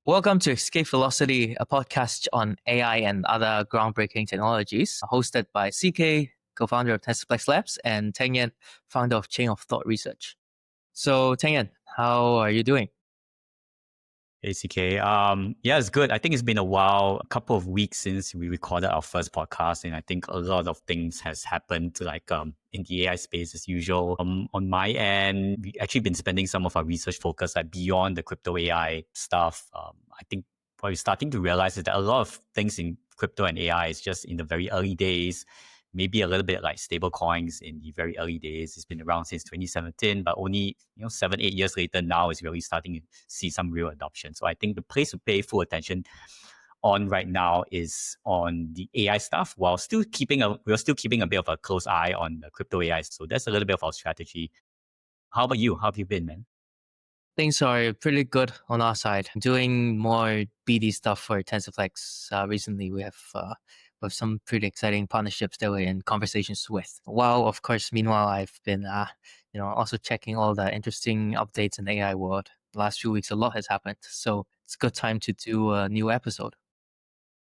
Welcome to Escape Velocity, a podcast on AI and other groundbreaking technologies, hosted by CK, co-founder of Testplex Labs, and Teng Yan, founder of Chain of Thought Research. So, Teng Yan, how are you doing? ACK. Yeah, it's good. I think it's been a while, a couple of weeks since we recorded our first podcast, and I think a lot of things has happened in the AI space as usual. On my end, we actually been spending some of our research focus beyond the crypto AI stuff. I think what we're starting to realize is that a lot of things in crypto and AI is just in the very early days. Maybe a little bit like stable coins in the very early days. It's been around since 2017, but only 7-8 years later now is really starting to see some real adoption. So I think the place to pay full attention on right now is on the AI stuff, while we're still keeping a bit of a close eye on the crypto AI. So that's a little bit of our strategy. How about you? How have you been, man? Things are pretty good on our side. Doing more BD stuff for TensorFlex. Recently, we have some pretty exciting partnerships that we're in conversations with. While, of course, meanwhile, I've been also checking all the interesting updates in the AI world. The last few weeks, a lot has happened. So it's a good time to do a new episode.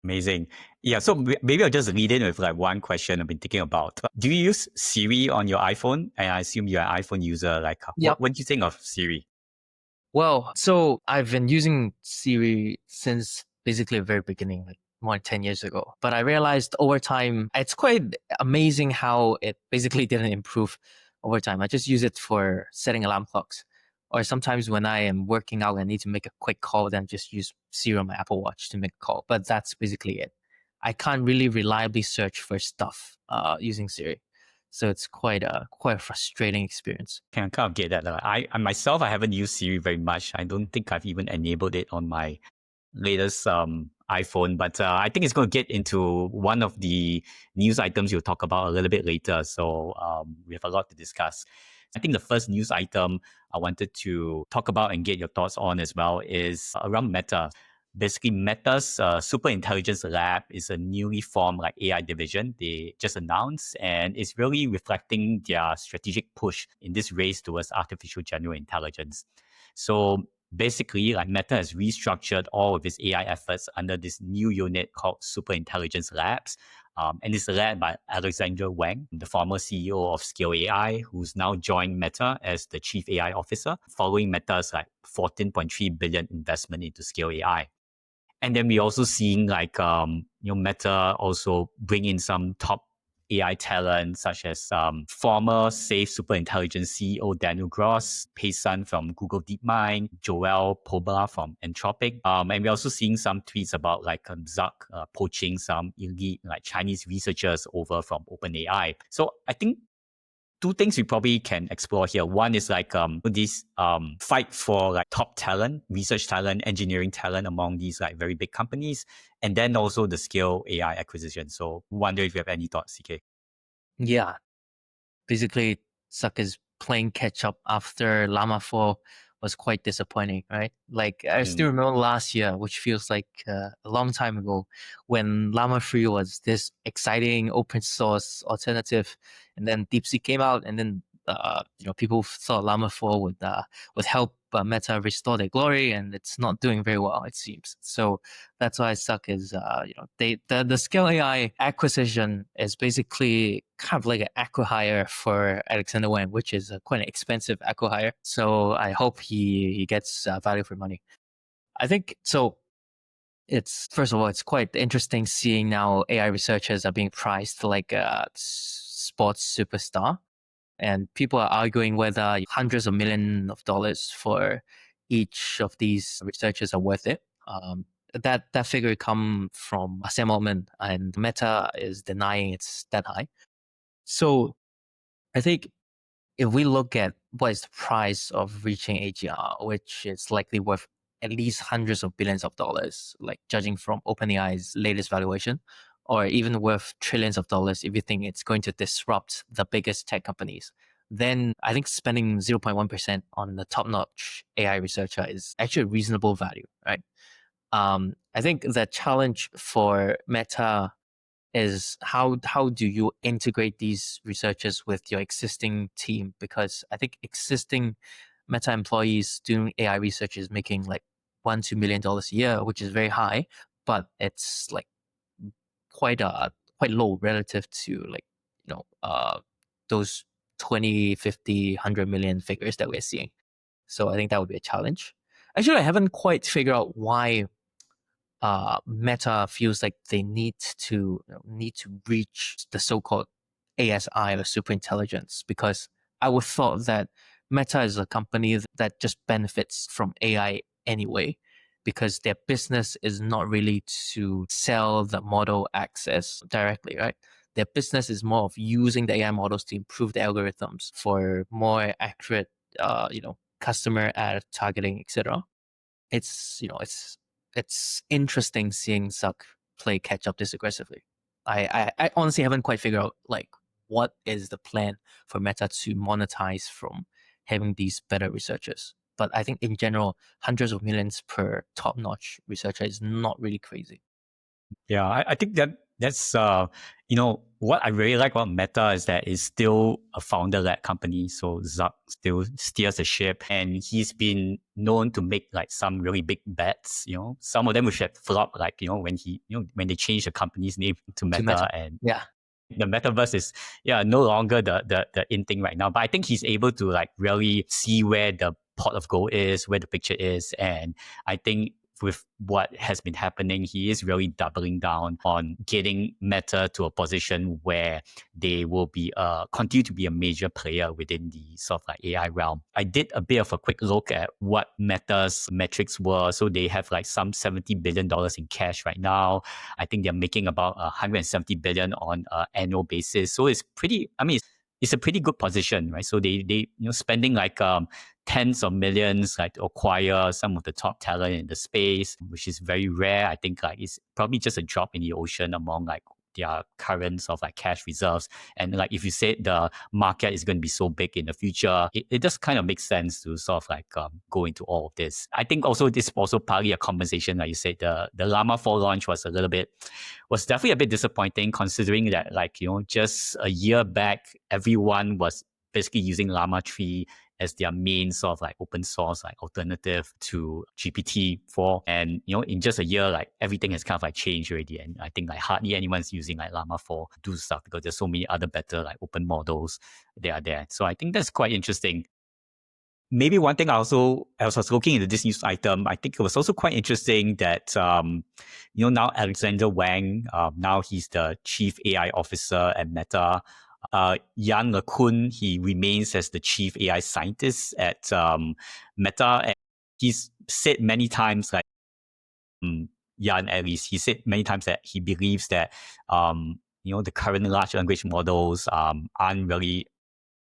Amazing. Yeah, so maybe I'll just lead in with one question I've been thinking about. Do you use Siri on your iPhone? And I assume you're an iPhone user. Yep. What do you think of Siri? Well, so I've been using Siri since basically the very beginning, like more than 10 years ago. But I realized over time, it's quite amazing how it basically didn't improve over time. I just use it for setting alarm clocks. Or sometimes when I am working out and need to make a quick call, then just use Siri on my Apple Watch to make a call. But that's basically it. I can't really reliably search for stuff using Siri. So it's quite a frustrating experience. Can kind of get that. I myself, I haven't used Siri very much. I don't think I've even enabled it on my latest iPhone, but I think it's going to get into one of the news items you'll talk about a little bit later. So we have a lot to discuss. I think the first news item I wanted to talk about and get your thoughts on as well is around Meta. Basically, Meta's Superintelligence Lab is a newly formed AI division they just announced, and it's really reflecting their strategic push in this race towards artificial general intelligence. So basically, Meta has restructured all of its AI efforts under this new unit called Superintelligence Labs. And it's led by Alexandra Wang, the former CEO of Scale AI, who's now joined Meta as the chief AI officer, following Meta's $14.3 billion investment into Scale AI. And then we're also seeing Meta also bring in some top AI talent, such as former Safe Superintelligence CEO Daniel Gross, Pei Sun from Google DeepMind, Joel Pobla from Anthropic. And we're also seeing some tweets about Zuck poaching some elite Chinese researchers over from OpenAI. So I think two things we probably can explore here. One is this fight for top talent, research talent, engineering talent among these very big companies, and then also the Scale AI acquisition. So wonder if you have any thoughts, CK. Yeah, basically Zuck is playing catch up after Llama 4 was quite disappointing, right? I still remember last year, which feels like a long time ago, when Llama 3 was this exciting open source alternative, and then DeepSeek came out, and then people thought Llama 4 would help Meta restore their glory, and it's not doing very well, it seems. So that's why Zuck is the Scale AI acquisition is basically kind of like an acqui-hire for Alexander Wang, which is quite an expensive acqui-hire. So I hope he gets value for money. I think so. It's first of all, it's quite interesting seeing now AI researchers are being priced like a sports superstar. And people are arguing whether hundreds of millions of dollars for each of these researchers are worth it. That figure come from Sam Altman, and Meta is denying it's that high. So I think if we look at what is the price of reaching AGR, which is likely worth at least hundreds of billions of dollars, like judging from OpenAI's latest valuation, or even worth trillions of dollars if you think it's going to disrupt the biggest tech companies, then I think spending 0.1% on the top-notch AI researcher is actually a reasonable value, right? I think the challenge for Meta is how do you integrate these researchers with your existing team? Because I think existing Meta employees doing AI research is making $1-2 million a year, which is very high, but it's like quite low relative to like, those 20, 50, 100 million figures that we're seeing. So I think that would be a challenge. Actually, I haven't quite figured out why Meta feels like they need to reach the so-called ASI or superintelligence, because I would thought that Meta is a company that just benefits from AI anyway, because their business is not really to sell the model access directly, right? Their business is more of using the AI models to improve the algorithms for more accurate, customer ad targeting, etc. It's interesting seeing Zuck play catch up this aggressively. I honestly haven't quite figured out like what is the plan for Meta to monetize from having these better researchers. But I think in general, hundreds of millions per top-notch researcher is not really crazy. Yeah, I think that's what I really like about Meta is that it's still a founder-led company. So Zuck still steers the ship, and he's been known to make like some really big bets. Some of them which have flopped, like when they changed the company's name to To Meta, Meta, and yeah, the metaverse is no longer the in thing right now. But I think he's able to like really see where the pot of gold is, where the picture is, and I think with what has been happening, he is really doubling down on getting Meta to a position where they will be continue to be a major player within the sort of like AI realm. I did a bit of a quick look at what Meta's metrics were. So they have like some $70 billion in cash right now. I think they're making about 170 billion on an annual basis. So it's pretty. I mean, it's a pretty good position, right? So they spending like tens of millions like to acquire some of the top talent in the space, which is very rare. I think like it's probably just a drop in the ocean among like their current sort of like cash reserves. And like if you say the market is going to be so big in the future, it just kind of makes sense to sort of like go into all of this. I think also this is also partly a compensation. Like you said, the Llama 4 launch was definitely a bit disappointing, considering that like just a year back everyone was basically using Llama 3 as their main sort of like open source like alternative to GPT-4. And in just a year, like everything has kind of like changed already. And I think like hardly anyone's using like Llama 4 to do stuff because there's so many other better like open models that are there. So I think that's quite interesting. Maybe one thing as I was looking into this news item, I think it was also quite interesting that now Alexander Wang, now he's the chief AI officer at Meta. Yan LeCun, he remains as the chief AI scientist at Meta, and he's said many times, like Yan at least, he said many times that he believes that the current large language models aren't really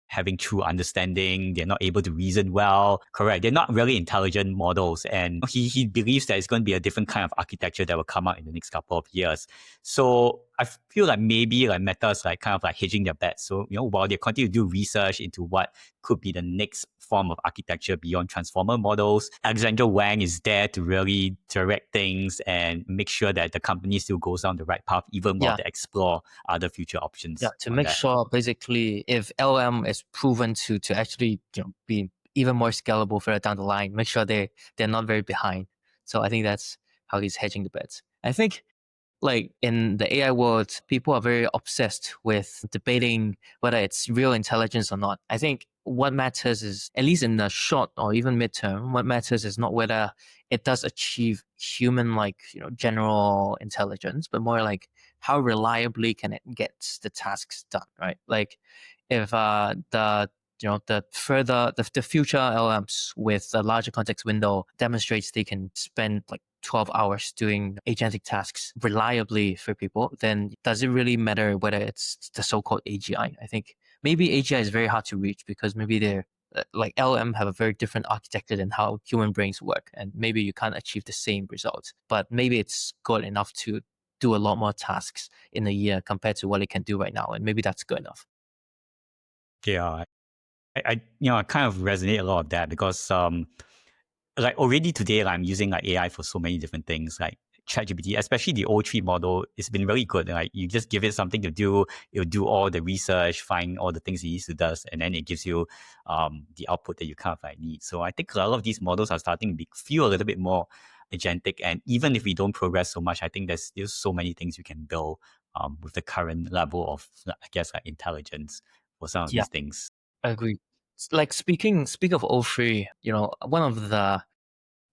having true understanding. They're not able to reason well. Correct. They're not really intelligent models. And he believes that it's going to be a different kind of architecture that will come out in the next couple of years. So I feel like maybe like Meta's like kind of like hedging their bets. So, while they continue to do research into what could be the next form of architecture beyond transformer models, Alexander Wang is there to really direct things and make sure that the company still goes down the right path, even while they explore other future options. Yeah, to make sure basically if LM is proven to actually be even more scalable further down the line, make sure they're not very behind. So I think that's how he's hedging the bets. I think like in the AI world, people are very obsessed with debating whether it's real intelligence or not. I think what matters is, at least in the short or even midterm, what matters is not whether it does achieve human like general intelligence, but more like how reliably can it get the tasks done, right? Like if the future LMs with a larger context window demonstrates they can spend like 12 hours doing agentic tasks reliably for people, then does it really matter whether it's the so-called AGI? I think maybe AGI is very hard to reach because maybe they're like LM have a very different architecture than how human brains work, and maybe you can't achieve the same results, but maybe it's good enough to do a lot more tasks in a year compared to what it can do right now, and maybe that's good enough. Yeah, I kind of resonate a lot of that because like already today, like, I'm using like AI for so many different things. Like ChatGPT, especially the O3 model, it's been really good. Like you just give it something to do, it'll do all the research, find all the things it needs to do, and then it gives you the output that you kind of like need. So I think a lot of these models are starting to feel a little bit more agentic. And even if we don't progress so much, I think there's still so many things you can build with the current level of, I guess, like intelligence for some of these things. I agree. Like speak of O3, one of the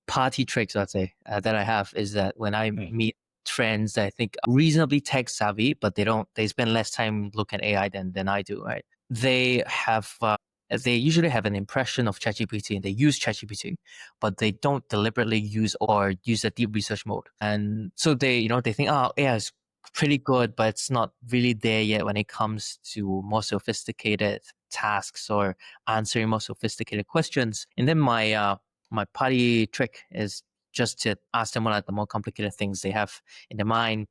party tricks, I'd say, that I have is that when I meet friends that I think are reasonably tech savvy, but they spend less time looking at AI than I do, right? They usually have an impression of ChatGPT and they use ChatGPT, but they don't deliberately use a deep research mode. And so they think, oh, AI is pretty good, but it's not really there yet when it comes to more sophisticated tasks or answering more sophisticated questions. And then my party trick is just to ask them what are the more complicated things they have in their mind,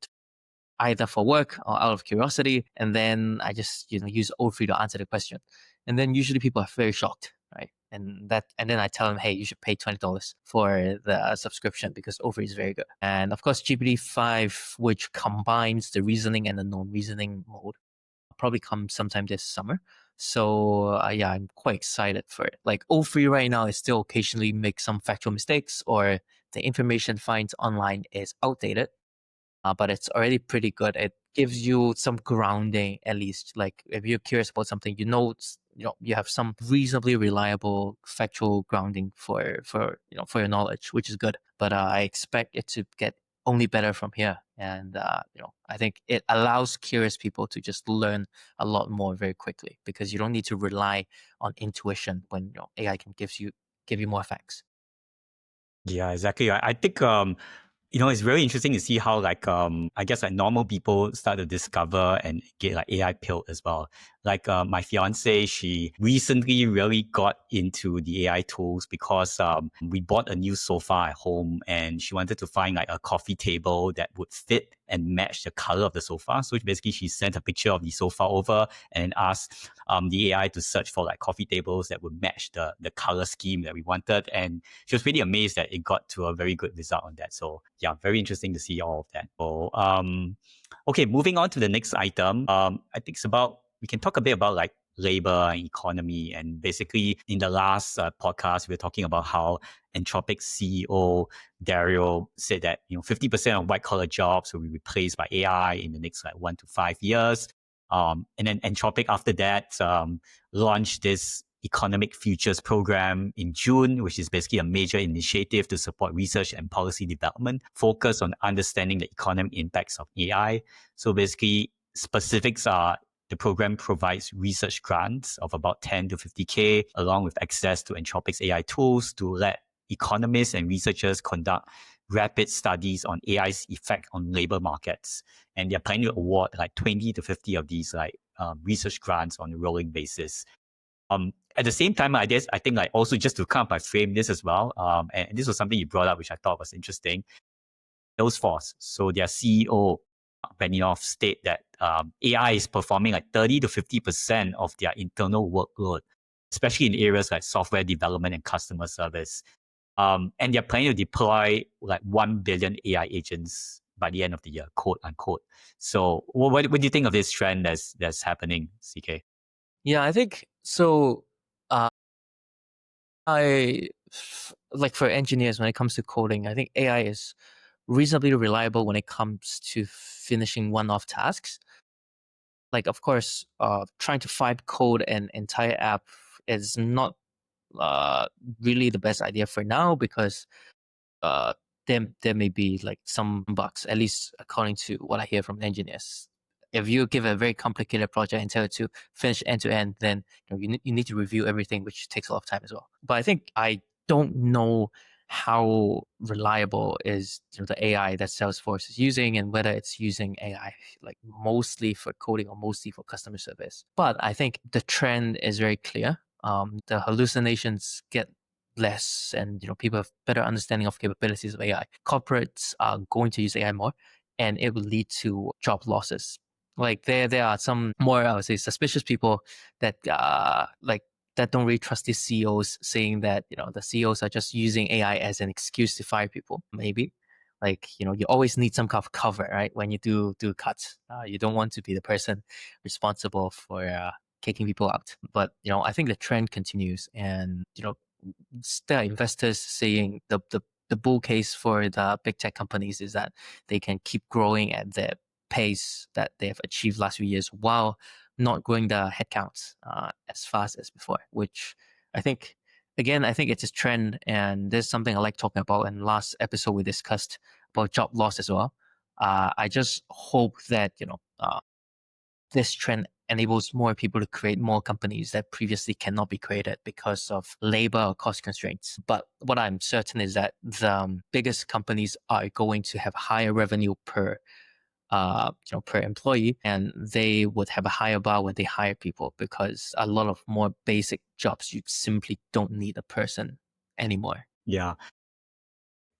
either for work or out of curiosity. And then I just use O3 to answer the question. And then usually people are very shocked, right? And then I tell them, hey, you should pay $20 for the subscription because O3 is very good. And of course, GPT-5, which combines the reasoning and the non-reasoning mode, probably come sometime this summer. So yeah, I'm quite excited for it. Like O3 right now is still occasionally make some factual mistakes or the information finds online is outdated, but it's already pretty good. It gives you some grounding at least. Like if you're curious about something, you have some reasonably reliable factual grounding for your knowledge, which is good. But I expect it to get only better from here. And I think it allows curious people to just learn a lot more very quickly because you don't need to rely on intuition when AI can give you more facts. Yeah, exactly. I think it's very interesting to see how like I guess like normal people start to discover and get like AI pilled as well. Like my fiance, she recently really got into the AI tools because we bought a new sofa at home and she wanted to find like a coffee table that would fit and match the color of the sofa. So basically she sent a picture of the sofa over and asked the AI to search for like coffee tables that would match the color scheme that we wanted. And she was pretty amazed that it got to a very good result on that. So yeah, very interesting to see all of that. So okay, moving on to the next item. I think we can talk a bit about like labor and economy. And basically, in the last podcast, we were talking about how Anthropic CEO Dario said that 50% of white collar jobs will be replaced by AI in the next like 1 to 5 years. And then Anthropic after that launched this Economic Futures Program in June, which is basically a major initiative to support research and policy development focused on understanding the economic impacts of AI. So basically, specifics are the program provides research grants of about 10 to 50K, along with access to Anthropic's AI tools to let economists and researchers conduct rapid studies on AI's effect on labor markets. And they're planning to award like 20 to 50 of these like research grants on a rolling basis. At the same time, I think like also just to kind of like frame this as well, and this was something you brought up, which I thought was interesting. Salesforce, so their CEO Benioff state that AI is performing like 30 to 50% of their internal workload, especially in areas like software development and customer service. And they're planning to deploy like 1 billion AI agents by the end of the year, quote unquote. So what do you think of this trend that's happening, CK? Yeah, I think so. Like for engineers, when it comes to coding, I think AI is reasonably reliable when it comes to finishing one-off tasks. Like, of course, trying to find code an entire app is not really the best idea for now because uh, there may be like some bugs, at least according to what I hear from engineers. If you give a very complicated project and tell it to finish end to end, then you need to review everything, which takes a lot of time as well. But I think I don't know how reliable is the AI that Salesforce is using and whether it's using AI like mostly for coding or mostly for customer service. But I think the trend is very clear. The hallucinations get less and people have better understanding of capabilities of AI. Corporates are going to use AI more and it will lead to job losses. Like there are some more, I would say, suspicious people that that don't really trust these CEOs saying that the CEOs are just using AI as an excuse to fire people, maybe. Like, you always need some kind of cover, right? When you do cuts, you don't want to be the person responsible for kicking people out. But I think the trend continues, and there are investors saying the bull case for the big tech companies is that they can keep growing at the pace that they have achieved last few years while not growing the headcounts as fast as before, which I think, again, I think it's a trend, and this is something I like talking about. In last episode, we discussed about job loss as well. I just hope that, this trend enables more people to create more companies that previously cannot be created because of labor or cost constraints. But what I'm certain is that the biggest companies are going to have higher revenue per per employee, and they would have a higher bar when they hire people, because a lot of more basic jobs you simply don't need a person anymore. Yeah.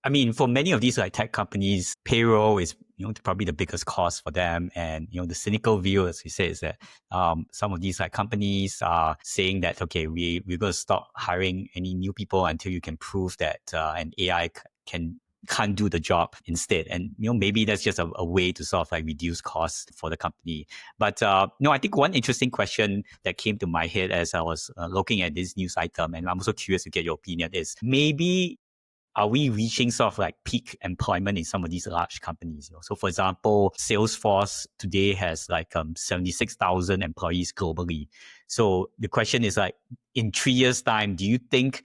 I mean, for many of these like tech companies, payroll is probably the biggest cost for them. And the cynical view, as we say, is that some of these like companies are saying that, okay, we're going to stop hiring any new people until you can prove that an AI can't do the job instead. And maybe that's just a way to sort of like reduce costs for the company. But I think one interesting question that came to my head as I was looking at this news item, and I'm also curious to get your opinion, is maybe are we reaching sort of like peak employment in some of these large companies? So for example, Salesforce today has like 76,000 employees globally. So the question is like, in 3 years' time, do you think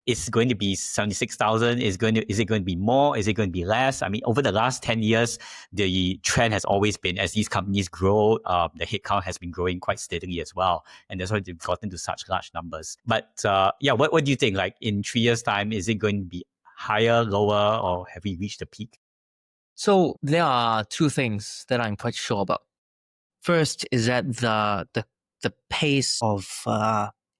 it's going to be 76,000? Is it going to be more? Is it going to be less? I mean, over the last 10 years, the trend has always been, as these companies grow, the headcount has been growing quite steadily as well. And that's why they've gotten to such large numbers. But what do you think? Like in 3 years' time, is it going to be higher, lower, or have we reached the peak? So there are two things that I'm quite sure about. First is that the pace of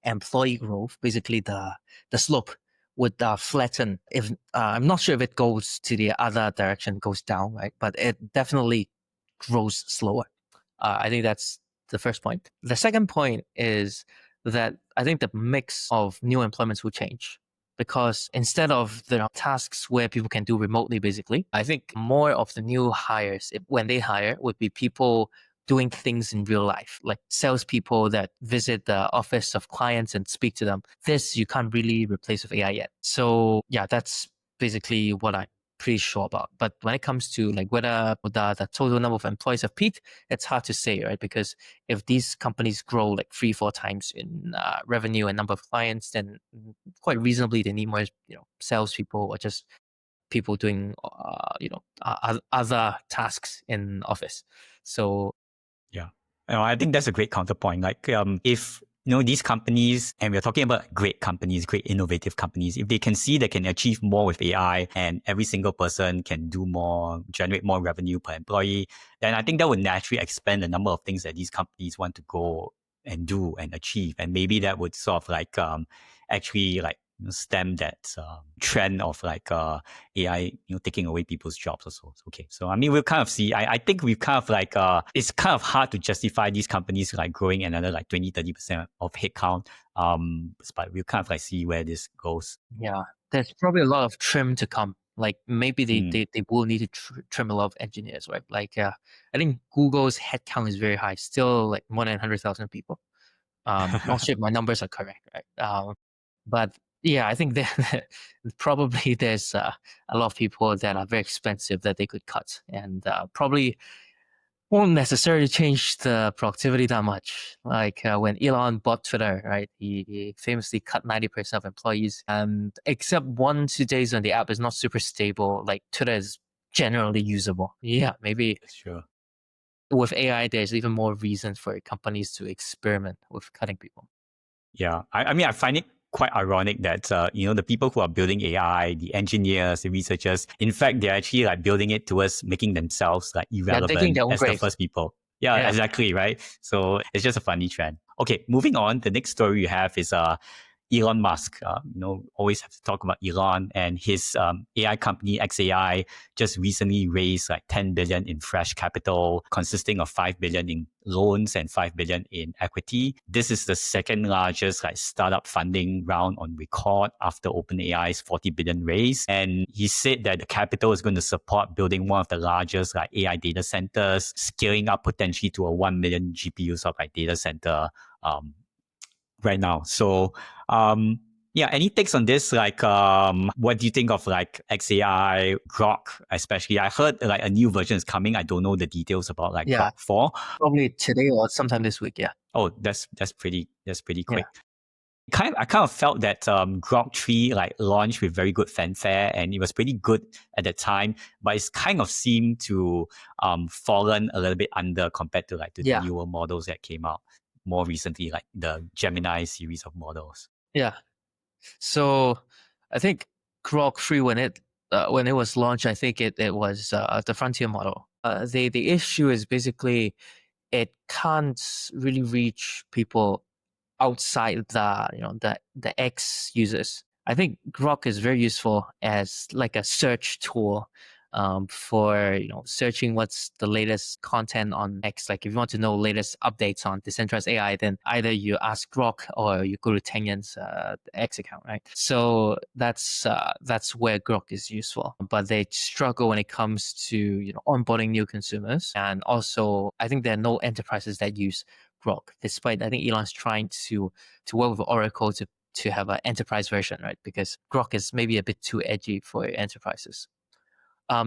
employee growth, basically the slope, would flatten. If I'm not sure if it goes to the other direction, goes down, right? But it definitely grows slower. I think that's the first point. The second point is that I think the mix of new employments will change, because instead of the tasks where people can do remotely, basically, I think more of the new hires, when they hire, would be people doing things in real life, like salespeople that visit the office of clients and speak to them. This you can't really replace with AI yet. So yeah, that's basically what I'm pretty sure about. But when it comes to like whether the total number of employees have peaked, it's hard to say, right? Because if these companies grow like 3-4 times in revenue and number of clients, then quite reasonably they need more, salespeople or just people doing, other tasks in office. So yeah, I think that's a great counterpoint. Like, if these companies, and we're talking about great companies, great innovative companies, if they can see they can achieve more with AI, and every single person can do more, generate more revenue per employee, then I think that would naturally expand the number of things that these companies want to go and do and achieve, and maybe that would sort of like actually like stem that trend of like AI, taking away people's jobs also. Okay, so I mean, we'll kind of see. I think we've kind of like it's kind of hard to justify these companies like growing another like 20-30% of headcount. But we'll kind of like see where this goes. yeah, there's probably a lot of trim to come. Like maybe they will need to trim a lot of engineers, right? Like I think Google's headcount is very high, still like more than 100,000 people. Not sure if my numbers are correct, right? But yeah, I think that probably there's a lot of people that are very expensive that they could cut, and probably won't necessarily change the productivity that much. Like when Elon bought Twitter, right? He famously cut 90% of employees, and except 1-2 days when the app is not super stable, like Twitter is generally usable. Yeah, maybe Sure. with AI, there's even more reason for companies to experiment with cutting people. Yeah, I mean, I find it quite ironic that the people who are building AI, the engineers, the researchers, in fact, they're actually like building it towards making themselves like irrelevant their own as the grave. first people. Yeah, exactly, right? So it's just a funny trend. Okay, moving on. The next story you have is Elon Musk. Always have to talk about Elon and his AI company XAI just recently raised like 10 billion in fresh capital, consisting of 5 billion in loans and 5 billion in equity. This is the second largest like startup funding round on record after OpenAI's 40 billion raise. And he said that the capital is going to support building one of the largest like AI data centers, scaling up potentially to a 1 million GPUs of like data center right now. So yeah, any takes on this? Like what do you think of like XAI, Grok, especially? I heard like a new version is coming. I don't know the details about like Yeah, Grok 4. probably today or sometime this week. Yeah. Oh, that's pretty quick. Yeah. I kind of felt that Grok 3 like launched with very good fanfare and it was pretty good at the time, but it's kind of seemed to fallen a little bit under compared to like the Yeah. newer models that came out more recently, like the Gemini series of models. Yeah. So I think Grok 3 when it was launched, I think it was the frontier model. The issue is basically it can't really reach people outside the X users. I think Grok is very useful as like a search tool for searching what's the latest content on X. Like if you want to know latest updates on decentralized AI, then either you ask Grok or you go to Teng Yan's X account, right? So that's where Grok is useful. But they struggle when it comes to onboarding new consumers, and also I think there are no enterprises that use Grok, despite I think Elon's trying to work with Oracle to have an enterprise version, right? Because Grok is maybe a bit too edgy for enterprises.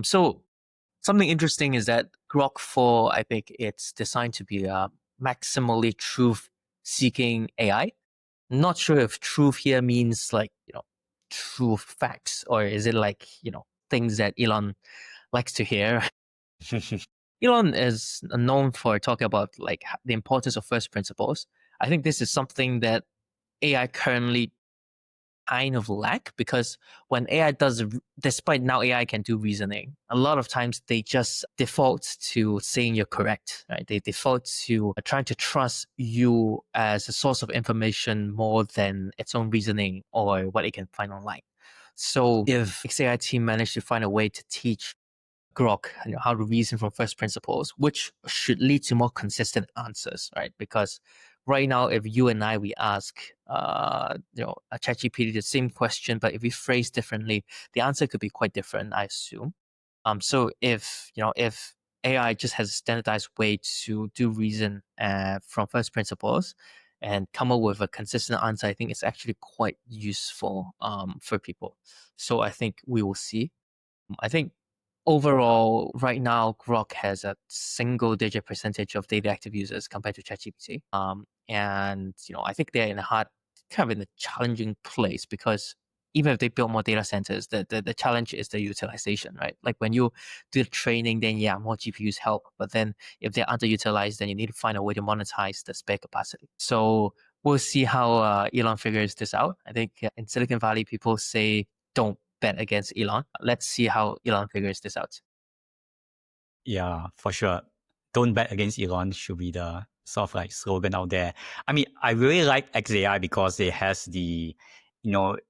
So something interesting is that Grok 4, I think it's designed to be a maximally truth-seeking AI. Not sure if truth here means like true facts, or is it like things that Elon likes to hear. Elon is known for talking about like the importance of first principles. I think this is something that AI currently kind of lack, because when AI does, despite now AI can do reasoning, a lot of times they just default to saying you're correct, right? They default to trying to trust you as a source of information more than its own reasoning or what it can find online. So if XAI team managed to find a way to teach Grok how to reason from first principles, which should lead to more consistent answers, right? Because right now, if you and I we ask a ChatGPT the same question, but if we phrase differently, the answer could be quite different, I assume. So if AI just has a standardized way to do reason from first principles and come up with a consistent answer, I think it's actually quite useful for people. So I think we will see. I think overall, right now, Grok has a single-digit percentage of daily active users compared to ChatGPT. And I think they're in a kind of in a challenging place, because even if they build more data centers, the challenge is the utilization, right? Like when you do the training, then yeah, more GPUs help. But then if they're underutilized, then you need to find a way to monetize the spare capacity. So we'll see how Elon figures this out. I think in Silicon Valley, people say don't bet against Elon. Let's see how Elon figures this out. Yeah, for sure. Don't bet against Elon should be the sort of like slogan out there. I mean, I really like XAI because it has the,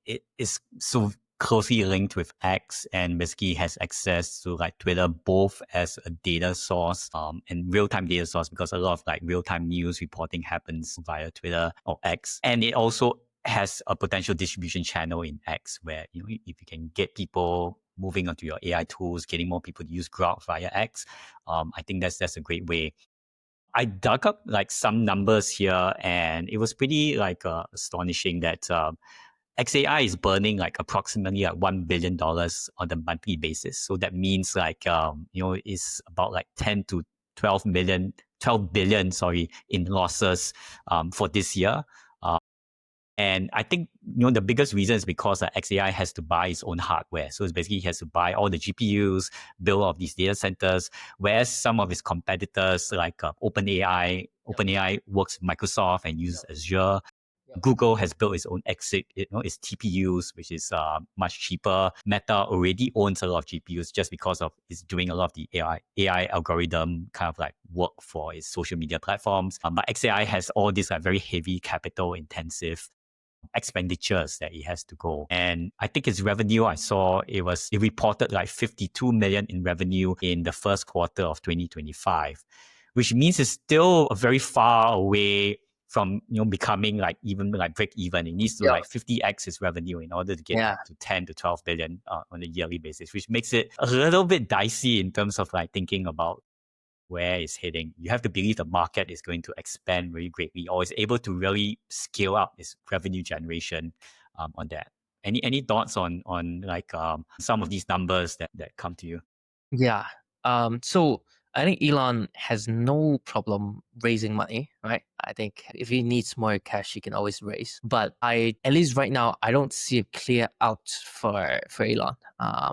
it is so closely linked with X and basically has access to like Twitter both as a data source and real-time data source, because a lot of like real-time news reporting happens via Twitter or X. And it also has a potential distribution channel in X where, if you can get people moving onto your AI tools, getting more people to use Grok via X, I think that's a great way. I dug up like some numbers here, and it was pretty like astonishing that XAI is burning like approximately like $1 billion on a monthly basis. So that means like it's about like 10 to 12 billion, in losses for this year. And I think the biggest reason is because XAI has to buy its own hardware. So it's basically he has to buy all the GPUs, build all of these data centers, whereas some of its competitors like OpenAI works with Microsoft and uses Azure. Google has built its own its TPUs, which is much cheaper. Meta already owns a lot of GPUs just because of it's doing a lot of the AI algorithm kind of like work for its social media platforms. But XAI has all these like very heavy capital intensive expenditures that it has to go. And I think its revenue, I saw it reported like 52 million in revenue in the first quarter of 2025, which means it's still very far away from becoming like even like break even. It needs to like 50x its revenue in order to get like to 10 to 12 billion on a yearly basis, which makes it a little bit dicey in terms of like thinking about where it's heading. You have to believe the market is going to expand very greatly or is able to really scale up its revenue generation on that. Any thoughts on like some of these numbers that come to you? Yeah. So I think Elon has no problem raising money, right? I think if he needs more cash, he can always raise. But at least right now, I don't see a clear out for Elon.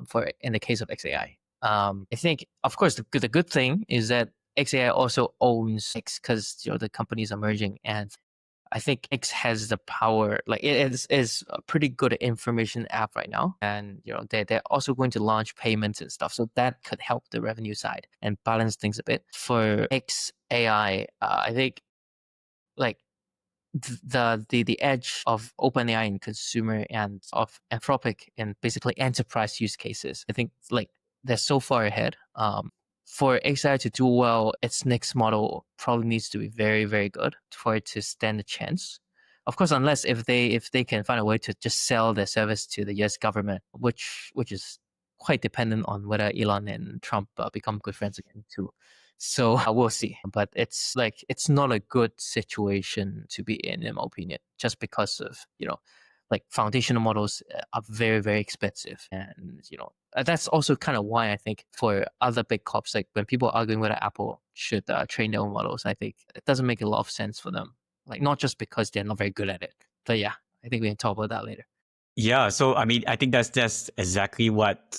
For in the case of XAI, I think of course the good thing is that XAI also owns X because the companies are merging, and I think X has the power. Like it is a pretty good information app right now, and they're also going to launch payments and stuff, so that could help the revenue side and balance things a bit. For XAI, I think like the edge of OpenAI in consumer and of Anthropic in basically enterprise use cases, I think like they're so far ahead. For XAI to do well, its next model probably needs to be very, very good for it to stand a chance. Of course, unless if they can find a way to just sell their service to the US government, which is quite dependent on whether Elon and Trump become good friends again too. So we'll see. But it's not a good situation to be in my opinion, just because of like foundational models are very, very expensive, and that's also kind of why I think for other big corps, like when people are arguing whether Apple should train their own models, I think it doesn't make a lot of sense for them. Like not just because they're not very good at it, but yeah, I think we can talk about that later. Yeah, so I mean, I think that's exactly what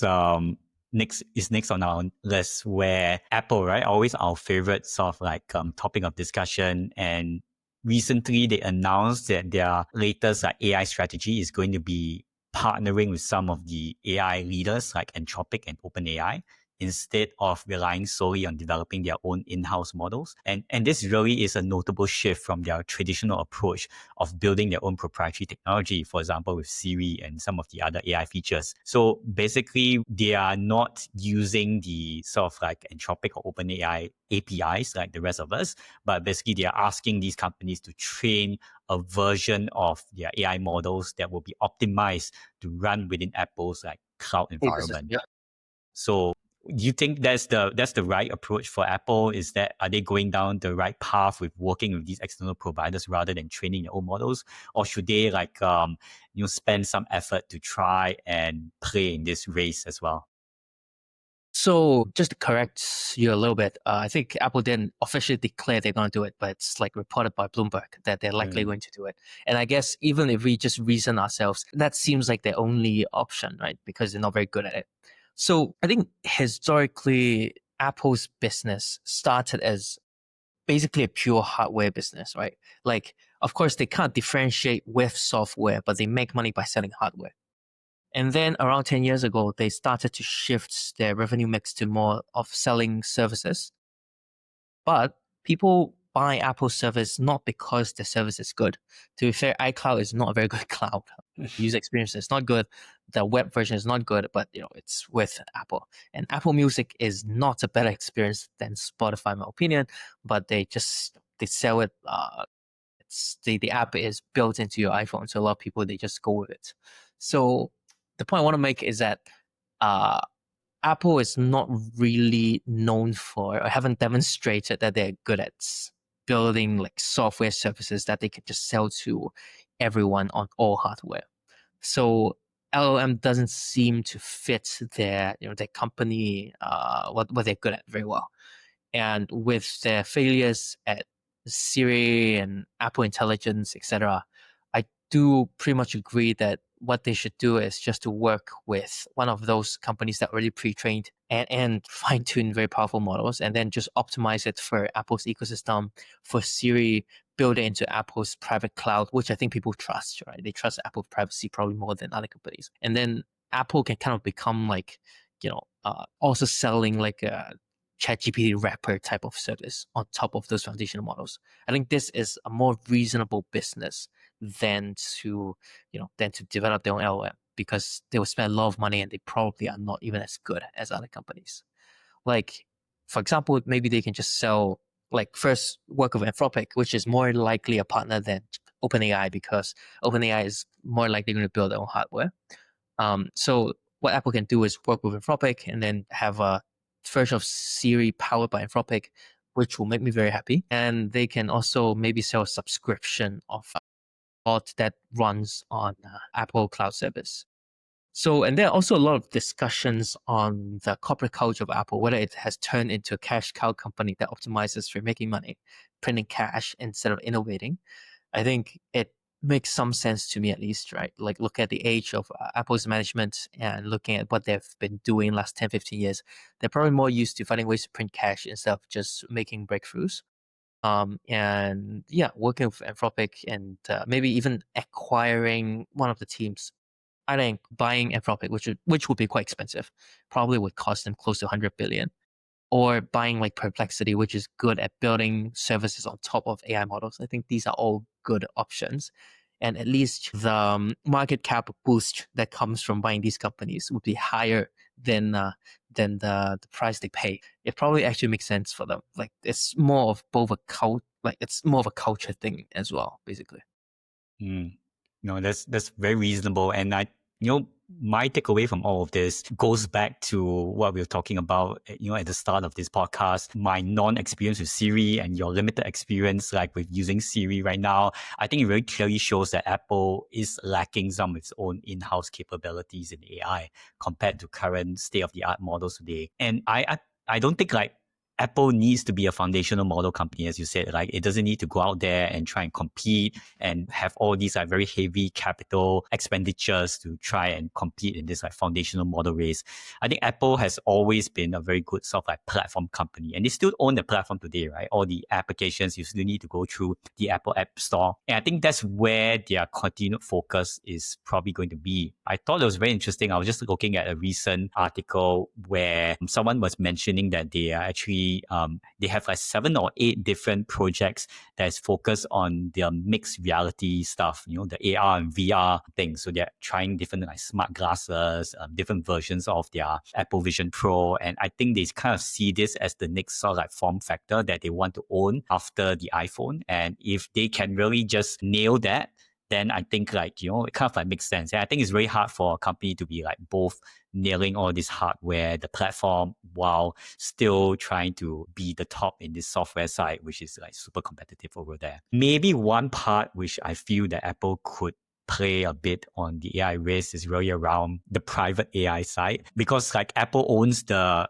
next on our list, where Apple, right, always our favorite sort of like topic of discussion. And recently they announced that their latest AI strategy is going to be partnering with some of the AI leaders like Anthropic and OpenAI, instead of relying solely on developing their own in-house models. And this really is a notable shift from their traditional approach of building their own proprietary technology, for example, with Siri and some of the other AI features. So basically, they are not using the sort of like Anthropic or OpenAI APIs like the rest of us, but basically they are asking these companies to train a version of their AI models that will be optimized to run within Apple's like cloud environment. Yeah. So do you think that's the right approach for Apple? Are they going down the right path with working with these external providers rather than training their own models, or should they like spend some effort to try and play in this race as well? So just to correct you a little bit, I think Apple didn't officially declare they're going to do it, but it's like reported by Bloomberg that they're likely going to do it. And I guess even if we just reason ourselves, that seems like their only option, right? Because they're not very good at it. So I think historically, Apple's business started as basically a pure hardware business, right? Like, of course, they can't differentiate with software, but they make money by selling hardware. And then around 10 years ago, they started to shift their revenue mix to more of selling services. But people buy Apple service not because the service is good. To be fair, iCloud is not a very good cloud. User experience is not good. The web version is not good, but it's with Apple. And Apple Music is not a better experience than Spotify, in my opinion. But they sell it. It's the app is built into your iPhone, so a lot of people they just go with it. So the point I want to make is that uh, Apple is not really known for or haven't demonstrated that they're good at building like software services that they can just sell to everyone on all hardware. So LLM doesn't seem to fit their their company what they're good at very well. And with their failures at Siri and Apple Intelligence, etc., I do pretty much agree that what they should do is just to work with one of those companies that already pre-trained and fine-tune very powerful models, and then just optimize it for Apple's ecosystem. For Siri, build it into Apple's private cloud, which I think people trust, right? They trust Apple's privacy probably more than other companies. And then Apple can kind of become like, also selling like a ChatGPT wrapper type of service on top of those foundational models. I think this is a more reasonable business than to develop their own LLM, because they will spend a lot of money and they probably are not even as good as other companies. Like, for example, maybe they can just sell, like, first work with Anthropic, which is more likely a partner than OpenAI, because OpenAI is more likely going to build their own hardware. So what Apple can do is work with Anthropic and then have a version of Siri powered by Anthropic, which will make me very happy. And they can also maybe sell a subscription of bot that runs on Apple Cloud Service. So, and there are also a lot of discussions on the corporate culture of Apple, whether it has turned into a cash cow company that optimizes for making money, printing cash instead of innovating. I think it makes some sense to me, at least, right? Like, look at the age of Apple's management and looking at what they've been doing last 10, 15 years. They're probably more used to finding ways to print cash instead of just making breakthroughs. And yeah, working with Anthropic and maybe even acquiring one of the teams. I think buying Anthropic, which would be quite expensive, probably would cost them close to 100 billion. Or buying like Perplexity, which is good at building services on top of AI models. I think these are all good options. And at least the market cap boost that comes from buying these companies would be higher than the price they pay. It probably actually makes sense for them. Like, it's more of both it's more of a culture thing as well, basically. No, that's very reasonable. And my takeaway from all of this goes back to what we were talking about, at the start of this podcast, my non-experience with Siri and your limited experience, like with using Siri right now. I think it very clearly shows that Apple is lacking some of its own in-house capabilities in AI compared to current state-of-the-art models today. And I don't think like Apple needs to be a foundational model company, as you said. Like, it doesn't need to go out there and try and compete and have all these like very heavy capital expenditures to try and compete in this like foundational model race. I think Apple has always been a very good sort of like platform company, and they still own the platform today, right? All the applications, you still need to go through the Apple App Store. And I think that's where their continued focus is probably going to be. I thought it was very interesting. I was just looking at a recent article where someone was mentioning that they are actually they have like 7 or 8 different projects that is focused on their mixed reality stuff, the AR and VR things. So they're trying different like smart glasses, different versions of their Apple Vision Pro. And I think they kind of see this as the next sort of like form factor that they want to own after the iPhone. And if they can really just nail that, then I think like, it kind of like makes sense. And I think it's very hard for a company to be like both nailing all this hardware, the platform, while still trying to be the top in this software side, which is like super competitive over there. Maybe one part which I feel that Apple could play a bit on the AI race is really around the private AI side, because like Apple owns a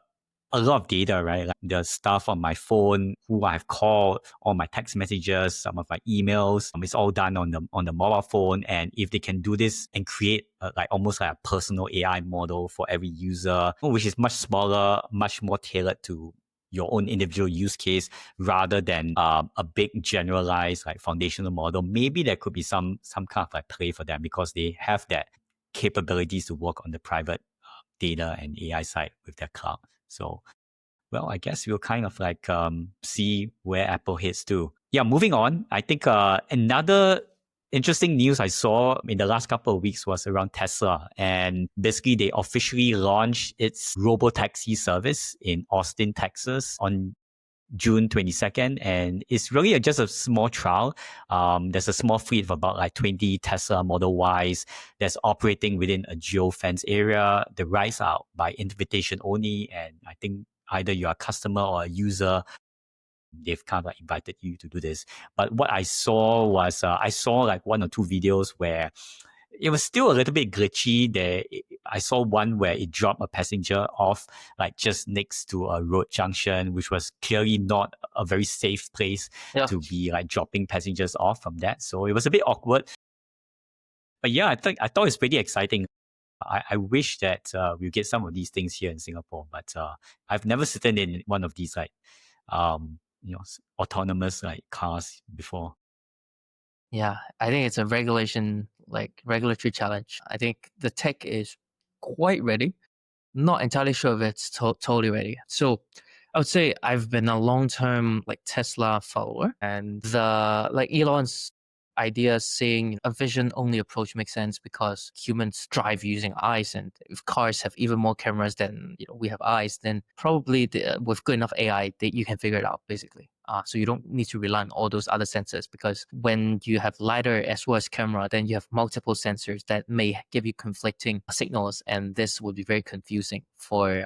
lot of data, right? Like the stuff on my phone, who I've called, all my text messages, some of my emails. It's all done on the mobile phone. And if they can do this and create like almost like a personal AI model for every user, which is much smaller, much more tailored to your own individual use case rather than a big generalized like foundational model, maybe there could be some kind of like play for them, because they have that capabilities to work on the private data and AI side with their cloud. So, well, I guess we'll kind of like see where Apple hits to. Yeah, moving on. I think another interesting news I saw in the last couple of weeks was around Tesla. And basically, they officially launched its Robotaxi service in Austin, Texas on June 22nd, and it's really just a small trial. There's a small fleet of about like 20 Tesla Model Ys that's operating within a geo-fence area. The rides are by invitation only, and I think either you're a customer or a user, they've kind of like invited you to do this. But what I saw was, I saw like 1 or 2 videos where it was still a little bit glitchy. I saw one where it dropped a passenger off like just next to a road junction, which was clearly not a very safe place to be like dropping passengers off from that. So it was a bit awkward. But yeah, I thought it's pretty exciting. I wish that we get some of these things here in Singapore, but I've never sitting in one of these like autonomous like cars before. Yeah, I think it's a regulatory challenge. I think the tech is quite ready. Not entirely sure if it's totally ready. So I would say I've been a long-term like Tesla follower, and Elon's idea saying a vision-only approach makes sense because humans drive using eyes, and if cars have even more cameras than we have eyes, then probably with good enough AI, you can figure it out basically. So you don't need to rely on all those other sensors, because when you have LiDAR as well as camera, then you have multiple sensors that may give you conflicting signals, and this would be very confusing for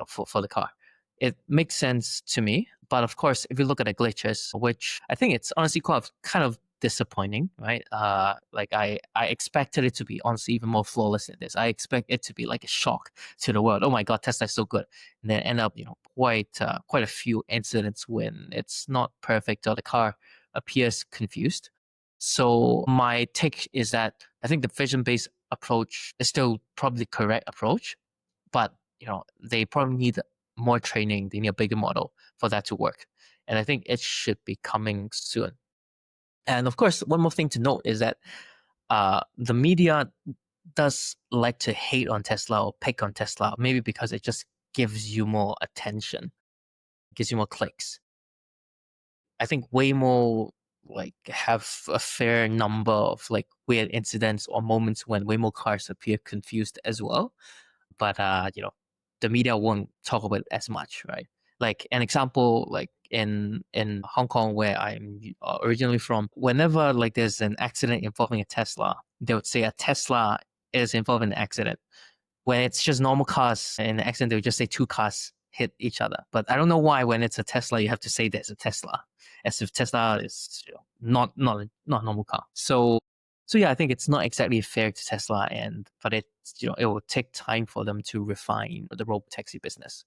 for the car. It makes sense to me, but of course, if you look at the glitches, which I think it's honestly kind of disappointing, right? Like I expected it to be honestly even more flawless than this. I expect it to be like a shock to the world. Oh my god, Tesla is so good, and then end up quite a few incidents when it's not perfect or the car appears confused. So my take is that I think the vision-based approach is still probably the correct approach, but they probably need more training. They need a bigger model for that to work, and I think it should be coming soon. And of course, one more thing to note is that the media does like to hate on Tesla or pick on Tesla, maybe because it just gives you more attention, gives you more clicks. I think Waymo like have a fair number of like weird incidents or moments when Waymo cars appear confused as well, but the media won't talk about it as much, right? Like an example, like in Hong Kong, where I'm originally from, whenever like there's an accident involving a Tesla, they would say a Tesla is involved in an accident. When it's just normal cars in an accident, they would just say two cars hit each other. But I don't know why when it's a Tesla, you have to say there's a Tesla, as if Tesla is not a normal car. So yeah, I think it's not exactly fair to Tesla, but it will take time for them to refine the robotaxi business.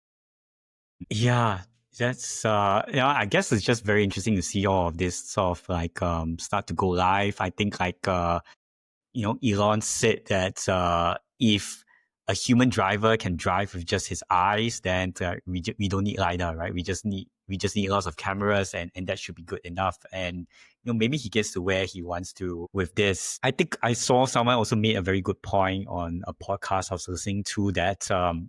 Yeah, that's I guess it's just very interesting to see all of this sort of like start to go live. I think like Elon said that if a human driver can drive with just his eyes, then we don't need LiDAR, right? We just need lots of cameras, and that should be good enough. And maybe he gets to where he wants to with this. I think I saw someone also made a very good point on a podcast I was listening to, that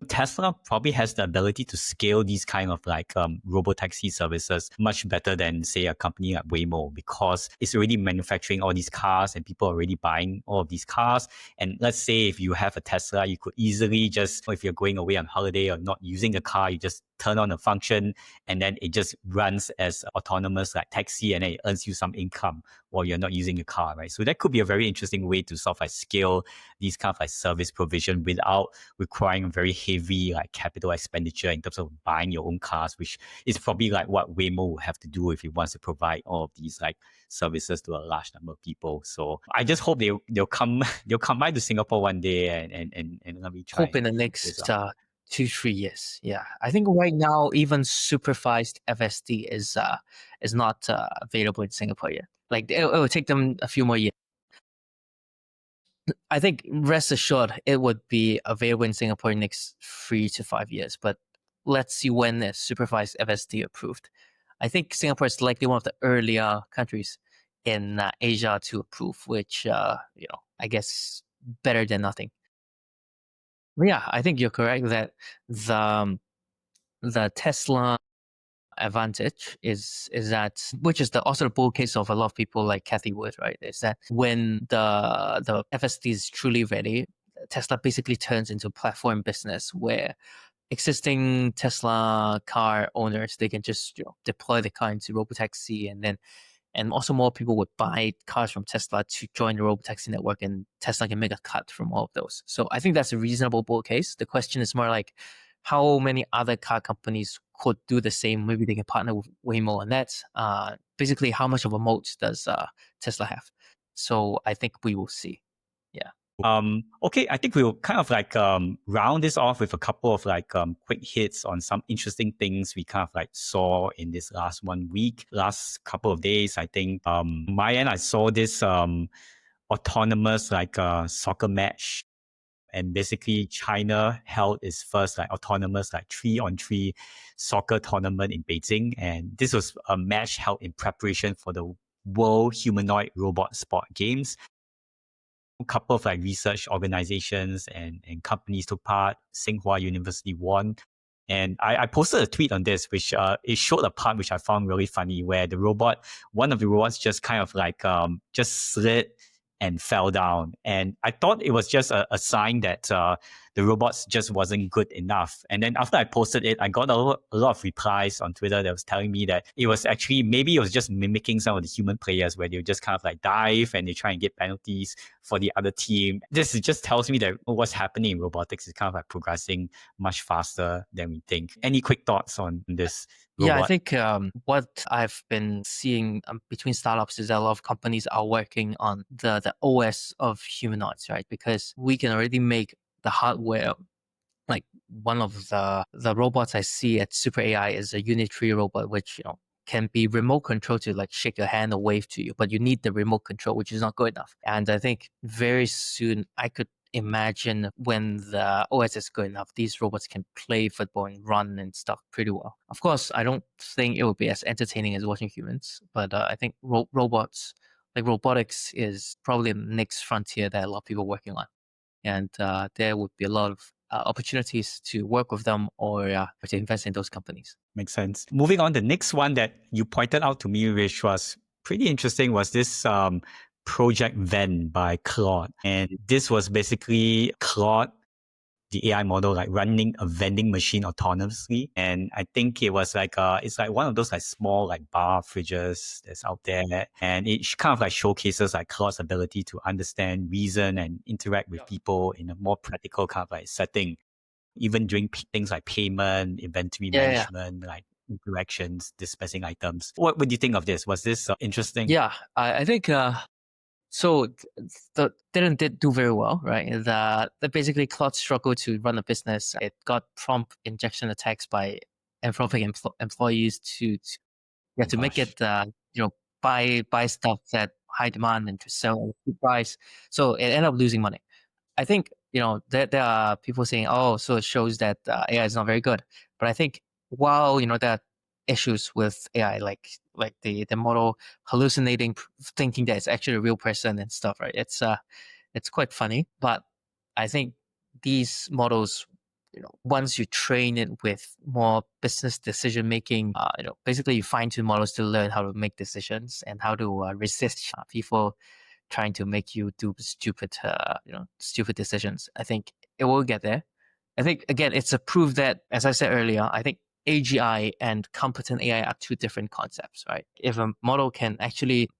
Tesla probably has the ability to scale these kind of like robotaxi services much better than say a company like Waymo, because it's already manufacturing all these cars and people are already buying all of these cars. And let's say if you have a Tesla, you could easily just, if you're going away on holiday or not using a car, you just turn on a function and then it just runs as autonomous like taxi, and then it earns you some income while you're not using a car, right? So that could be a very interesting way to sort of like scale these kind of like service provision without requiring very heavy like capital expenditure in terms of buying your own cars, which is probably like what Waymo will have to do if it wants to provide all of these like services to a large number of people. So I just hope they'll come by to Singapore one day and let me try. Hope in the next 2-3 years. Yeah, I think right now even supervised FSD is not available in Singapore yet. Like it will take them a few more years. I think rest assured it would be available in Singapore in the next 3 to 5 years. But let's see when it's supervised FSD approved. I think Singapore is likely one of the earlier countries in Asia to approve, which I guess better than nothing. Yeah, I think you're correct that the Tesla advantage is that, which is also the bull case of a lot of people like Kathy Wood, right? Is that when the FSD is truly ready, Tesla basically turns into a platform business where existing Tesla car owners, they can just deploy the car into Robotaxi, and also more people would buy cars from Tesla to join the Robotaxi network, and Tesla can make a cut from all of those. So I think that's a reasonable bull case. The question is more like how many other car companies could do the same. Maybe they can partner with Waymo, and that's basically how much of a moat does Tesla have. So I think we will see. Yeah. Okay, I think we'll kind of like round this off with a couple of like quick hits on some interesting things we kind of like saw in this last 1 week, last couple of days. I think my end, I saw this autonomous like soccer match, and basically China held its first like autonomous like 3-on-3 soccer tournament in Beijing, and this was a match held in preparation for the World Humanoid Robot Sport Games. A couple of like research organizations and companies took part. Tsinghua University won. And I posted a tweet on this, which it showed a part which I found really funny, where one of the robots just kind of like just slid and fell down. And I thought it was just a sign that the robots just wasn't good enough. And then after I posted it, I got a lot of replies on Twitter that was telling me that it was actually, maybe it was just mimicking some of the human players where they just kind of like dive and they try and get penalties for the other team. This just tells me that what's happening in robotics is kind of like progressing much faster than we think. Any quick thoughts on this robot? Yeah, I think what I've been seeing between startups is that a lot of companies are working on the OS of humanoids, right? Because we can already make the hardware. Like one of the robots I see at Super AI is a Unitary robot, which can be remote control to like shake your hand or wave to you, but you need the remote control, which is not good enough. And I think very soon I could imagine when the OS is good enough, these robots can play football and run and stuff pretty well. Of course, I don't think it will be as entertaining as watching humans, but I think robots, like robotics, is probably the next frontier that a lot of people are working on. And there would be a lot of opportunities to work with them or to invest in those companies. Makes sense. Moving on, the next one that you pointed out to me, which was pretty interesting, was this project Vend by Claude. And this was basically Claude, the AI model, like running a vending machine autonomously. And I think it was like it's like one of those like small like bar fridges that's out there. And it kind of like showcases like Claude's ability to understand, reason, and interact with people in a more practical kind of like setting, even doing things like payment, inventory management, like interactions, dispensing items. What would you think of this? Was this interesting? Yeah, I think so. The didn't do very well, right? The basically Claude struggled to run a business. It got prompt injection attacks by Anthropic employees to make Gosh. it buy stuff at high demand and to sell at a cheap price. So it ended up losing money. I think there are people saying, "Oh, so it shows that AI is not very good." But I think while there are issues with AI, like the model hallucinating, thinking that it's actually a real person and stuff, right? It's quite funny. But I think these models, once you train it with more business decision making, basically you fine tune models to learn how to make decisions and how to resist people trying to make you do stupid decisions. I think it will get there. I think again, it's a proof that, as I said earlier, I think AGI and competent AI are two different concepts, right? If a model can actually,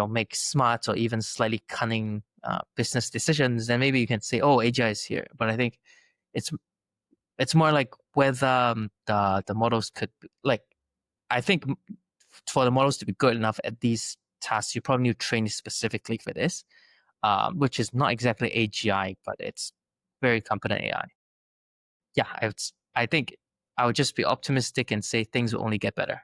make smart or even slightly cunning business decisions, then maybe you can say, "Oh, AGI is here." But I think it's it's more like whether the models could I think for the models to be good enough at these tasks, you probably need to train specifically for this, which is not exactly AGI, but it's very competent AI. Yeah, I think I would just be optimistic and say things will only get better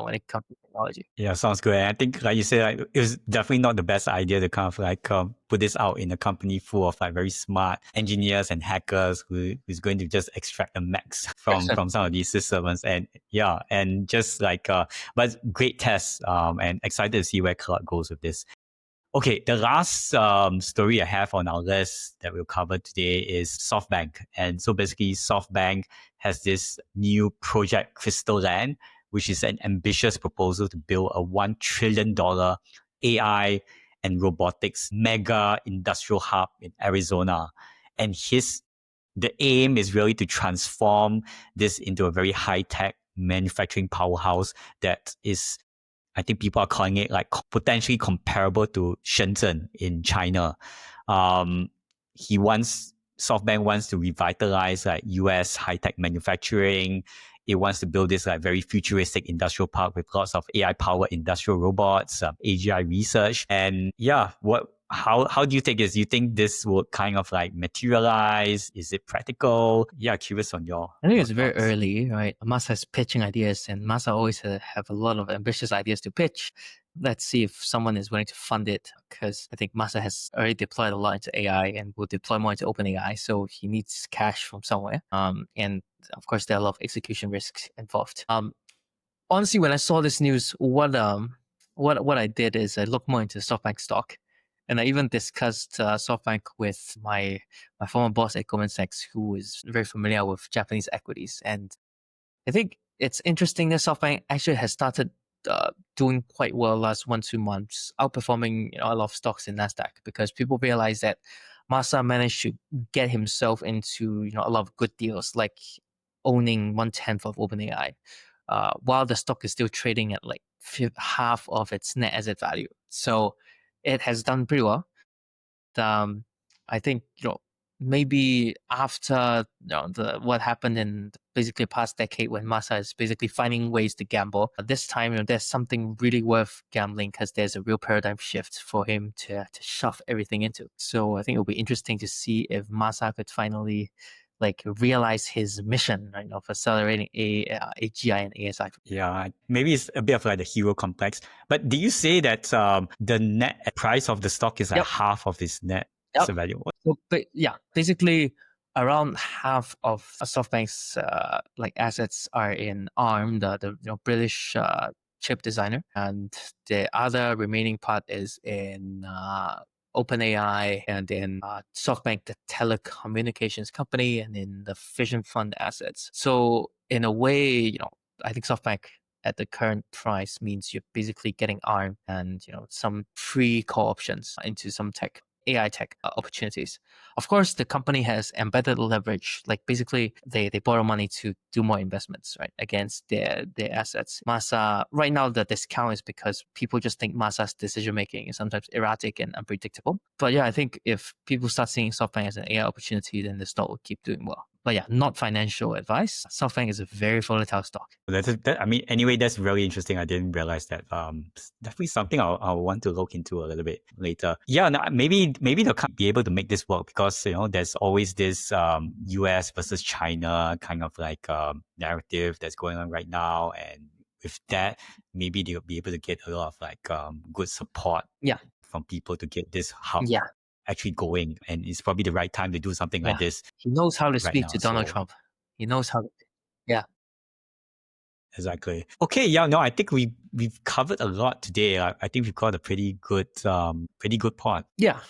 when it comes to technology. Yeah, sounds good. And I think, like you said, like, it was definitely not the best idea to kind of like put this out in a company full of like very smart engineers and hackers who's going to just extract the max from some of these systems. And yeah, and just like but great tests. And excited to see where Claude goes with this. Okay, the last story I have on our list that we'll cover today is SoftBank. And so basically, SoftBank has this new project Crystal Land, which is an ambitious proposal to build a $1 trillion AI and robotics mega industrial hub in Arizona. And the aim is really to transform this into a very high-tech manufacturing powerhouse that is, I think people are calling it like potentially comparable to Shenzhen in China. SoftBank wants to revitalize like US high-tech manufacturing. It wants to build this like very futuristic industrial park with lots of AI-powered industrial robots, AGI research. And yeah, how do you take this? Do you think this will kind of like materialize? Is it practical? Yeah, curious on your I think your it's very thoughts. early, right? Musk has pitching ideas, and Musk always have a lot of ambitious ideas to pitch. Let's see if someone is willing to fund it, because I think Musk has already deployed a lot into AI and will deploy more into OpenAI, so he needs cash from somewhere. And of course, there are a lot of execution risks involved. Honestly, when I saw this news, what I did is I looked more into SoftBank stock, and I even discussed SoftBank with my former boss at Goldman Sachs, who is very familiar with Japanese equities. And I think it's interesting that SoftBank actually has started doing quite well last 1-2 months, outperforming a lot of stocks in Nasdaq, because people realize that Masa managed to get himself into a lot of good deals, like owning 1/10 of OpenAI, while the stock is still trading at like half of its net asset value. So it has done pretty well. I think maybe after what happened in basically the past decade, when Masa is basically finding ways to gamble, this time there's something really worth gambling, because there's a real paradigm shift for him to shove everything into. So I think it'll be interesting to see if Masa could finally realize his mission, right, of accelerating AGI and ASI. Yeah, maybe it's a bit of like the hero complex. But did you say that the net price of the stock is like half of its net value? So, basically around half of SoftBank's assets are in ARM, the British chip designer, and the other remaining part is in OpenAI, and in SoftBank, the telecommunications company, and in the Vision Fund assets. So in a way, I think SoftBank at the current price means you're basically getting ARM and some free call options into some AI tech opportunities. Of course, the company has embedded leverage. Like basically, they borrow money to do more investments, right, against their assets. Masa, right now, the discount is because people just think Masa's decision making is sometimes erratic and unpredictable. But yeah, I think if people start seeing SoftBank as an AI opportunity, then the stock will keep doing well. But yeah, not financial advice. SoftBank is a very volatile stock. Anyway, that's really interesting. I didn't realize that. Definitely something I'll want to look into a little bit later. Yeah, no, maybe they'll be able to make this work, because there's always this US versus China kind of like narrative that's going on right now, and with that, maybe they'll be able to get a lot of like good support from people to get this hub actually going, and it's probably the right time to do something like this. He knows how to speak to Donald Trump. He knows how to, Exactly. Okay, yeah, no, I think we've covered a lot today. I think we've got a pretty good part. Yeah.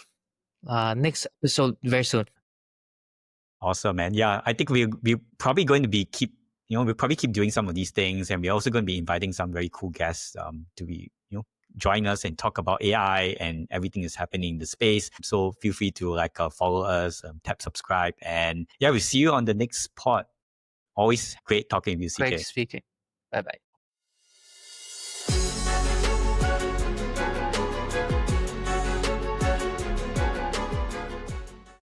Next episode very soon. Awesome, man. Yeah, I think we're probably going to be we'll probably keep doing some of these things, and we're also going to be inviting some very cool guests to be join us and talk about AI and everything that's happening in the space. So feel free to follow us, tap subscribe, and yeah, we'll see you on the next pod. Always great talking with you, CK. Great speaking. Bye bye.